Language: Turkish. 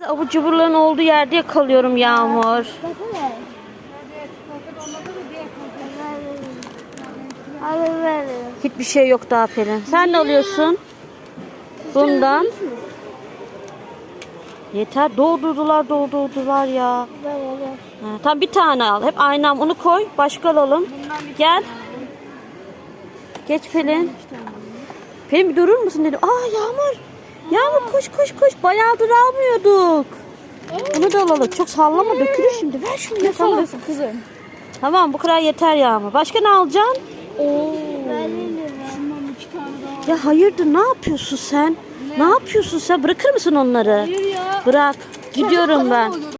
Abur cuburların olduğu yerde yakalıyorum Yağmur. Hiçbir şey yok daha Pelin. Sen ne alıyorsun? Bundan. Yeter. Doldurdular ya. Ha, tamam bir tane al. Hep aynı onu koy. Başka alalım. Gel. Geç Pelin. Pelin bir durur musun dedim. Yağmur. Yağmur koş. Bayağıdır almıyorduk. Bunu da alalım. Çok sallama dökülür şimdi. Ver şunu. Ne sallıyorsun kızım? Tamam bu kadar yeter Yağmur. Başka ne alacaksın? Ya hayırdır ne yapıyorsun sen? Ne yapıyorsun sen? Bırakır mısın onları? Hayır ya. Bırak. Gidiyorum ben.